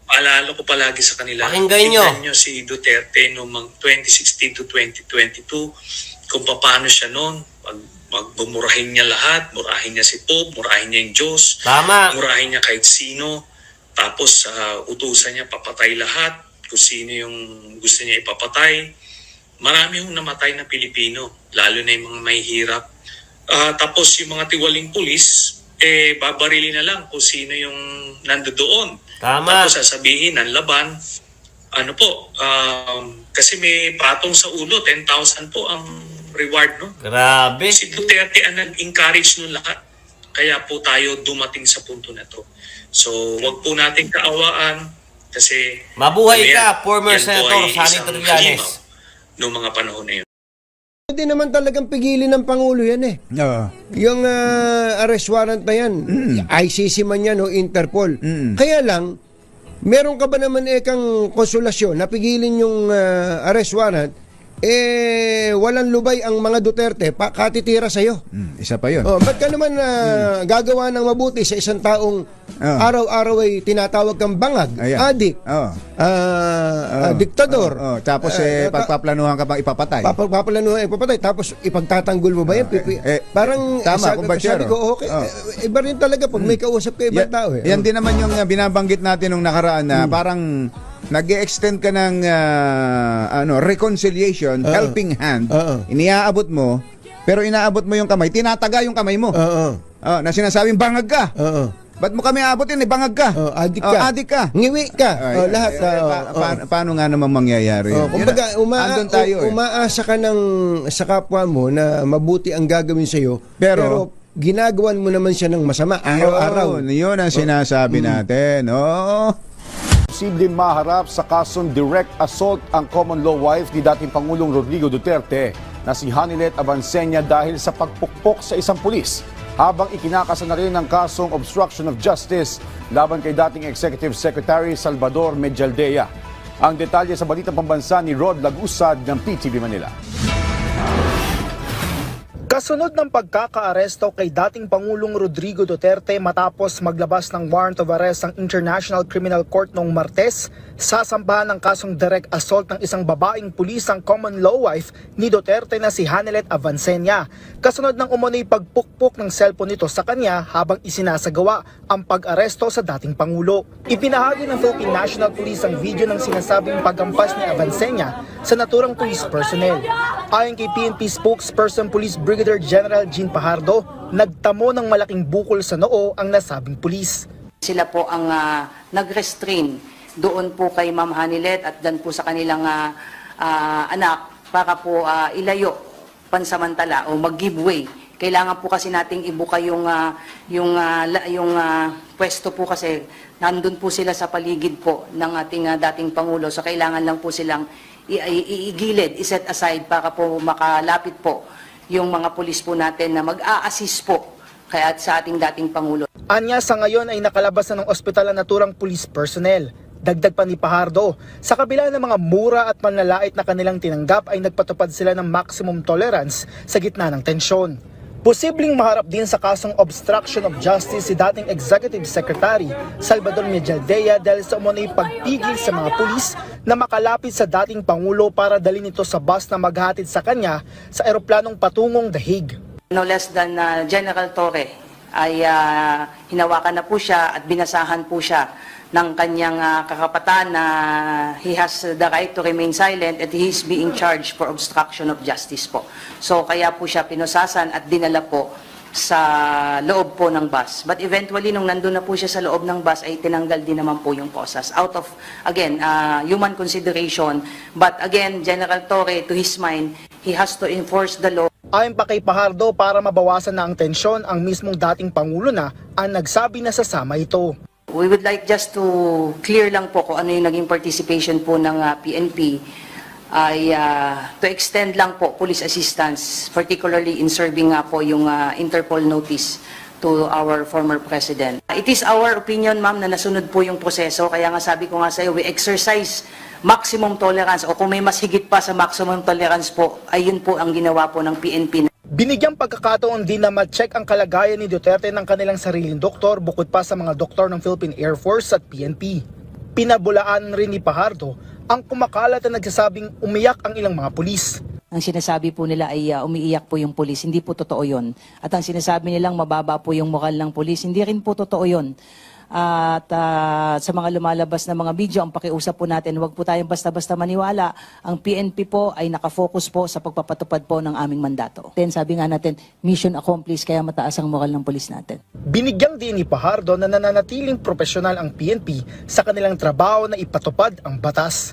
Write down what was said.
paalala ko palagi sa kanila, Pakinggan nyo. tignan nyo si Duterte noong 2016 to 2022, kung paano siya noon, magbumurahin niya lahat, murahin niya si Pope, murahin niya yung Diyos, Tama. murahin niya kahit sino, tapos utusan niya papatay lahat, kung sino yung gusto niya ipapatay. Marami yung namatay na Pilipino, lalo na yung mga mahihirap. Tapos yung mga tiwaling pulis, babarili na lang kung sino yung nandoon. Tama. Tapos sasabihin ng laban, kasi may patong sa ulo, 10,000 po ang reward, no? Grabe. Si Duterte ang nag-encourage nun lahat. Kaya po tayo dumating sa punto na to. So, wag po nating kaawaan kasi Mabuhay ka, yan, former yan po Senator ay Sonny isang Trillanes. halimaw noong mga panahon na yun. Hindi naman talagang pigilin ng Pangulo yan eh. Yung arrest warrant na yan, ICC man yan o Interpol. Kaya lang, meron ka ba naman kang konsolasyon na pigilin yung arrest warrant, walang lubay ang mga Duterte, katitira sa'yo. Isa pa yun. Ba't ka naman gagawa ng mabuti sa isang taong araw-araw ay tinatawag kang bangag, adik, diktador. Tapos pagpaplanuhan ka bang ipapatay. Paplanuhan ipapatay, tapos ipagtatanggol mo ba yan? Parang tama, sabi ko, okay, iba rin talaga pag may kausap ka ibang tao. Yan din naman yung binabanggit natin nung nakaraan na parang nag-extend ka ng reconciliation, helping hand, iniaabot mo, pero inaabot mo yung kamay, tinataga yung kamay mo. Na sinasabing bangag ka. Ba't mo kami aabotin? Bangag ka. Adik ka. Adik ka. Ngiwi ka. Lahat. Paano nga naman mangyayari yun? Kumbaga, Andun tayo umaasa ka sa kapwa mo na mabuti ang gagawin sa'yo, pero ginagawan mo naman siya ng masama araw-araw. Yun ang sinasabi natin. Posibleng maharap sa kasong direct assault ang common law wife ni dating Pangulong Rodrigo Duterte na si Hanilet Avancenia dahil sa pagpukpok sa isang pulis, habang ikinakasa na rin ng kasong obstruction of justice laban kay dating Executive Secretary Salvador Medialdea. Ang detalye sa Balitang Pambansa ni Rod Lagusad ng PTV Manila. Kasunod ng pagkakaaresto kay dating Pangulong Rodrigo Duterte matapos maglabas ng warrant of arrest ang International Criminal Court noong Martes, sasambahan ng kasong direct assault ng isang babaeng pulis ang common law wife ni Duterte na si Hanilet Avancenia. Kasunod ng umano'y pagpukpok ng cellphone nito sa kanya habang isinasagawa ang pag-aresto sa dating Pangulo. Ipinahagi ng Philippine National Police ang video ng sinasabing paghampas ni Avancenia sa naturang police personnel. Ayon kay PNP spokesperson Police Brigadier General Jean Pajardo, nagtamo ng malaking bukol sa noo ang nasabing pulis. Sila po ang nag-restrain doon po kay Ma'am Hanilet at dan po sa kanilang anak para po ilayo pansamantala o mag-give way. Kailangan po kasi nating ibuka yung pwesto po kasi nandun po sila sa paligid po ng ating dating Pangulo. So kailangan lang po silang iigilid, iset aside para po makalapit po yung mga pulis po natin na mag-a-assist po kaya sa ating dating Pangulo. Anya sa ngayon ay nakalabas na ng ospital ang naturang police personnel. Dagdag pa ni Pajardo, sa kabila ng mga mura at panlalait na kanilang tinanggap ay nagpatupad sila ng maximum tolerance sa gitna ng tensyon. Posibleng maharap din sa kasong obstruction of justice si dating Executive Secretary Salvador Medialdea dahil sa umano'y pagpigil sa mga pulis na makalapit sa dating Pangulo para dalhin ito sa bus na maghatid sa kanya sa eroplanong patungong The Hague. No less than General Torre ay hinawakan na po siya at binasahan po siya ng kanyang kakapatan na he has the right to remain silent and he is being charged for obstruction of justice po. So kaya po siya pinusasan at dinala po sa loob po ng bus. But eventually, nung nandun na po siya sa loob ng bus, ay tinanggal din naman po yung posas. Out of, again, human consideration. But again, General Torre, to his mind, he has to enforce the law. Ayon pa kay Pajardo, para mabawasan na ang tensyon, ang mismong dating Pangulo na ang nagsabi na sasama ito. We would like just to clear lang po kung ano yung naging participation po ng PNP ay to extend lang po police assistance, particularly in serving po yung Interpol notice to our former president. It is our opinion, ma'am, na nasunod po yung proseso. Kaya nga sabi ko nga sa iyo, we exercise maximum tolerance o kung may mas higit pa sa maximum tolerance po, ayun po ang ginawa po ng PNP. Binigyang pagkakataon din na ma-check ang kalagayan ni Duterte ng kanilang sariling doktor bukod pa sa mga doktor ng Philippine Air Force at PNP. Pinabulaan rin ni Pajardo ang kumakalat na nagsasabing umiyak ang ilang mga pulis. Ang sinasabi po nila ay umiiyak po yung pulis, hindi po totoo yun. At ang sinasabi nilang mababa po yung moral ng pulis, hindi rin po totoo yun. At sa mga lumalabas na mga video, ang pakiusap po natin, huwag po tayong basta-basta maniwala. Ang PNP po ay nakafocus po sa pagpapatupad po ng aming mandato. Then sabi nga natin, mission accomplished, kaya mataas ang moral ng pulis natin. Binigyang din ni Pajardo na nananatiling profesional ang PNP sa kanilang trabaho na ipatupad ang batas.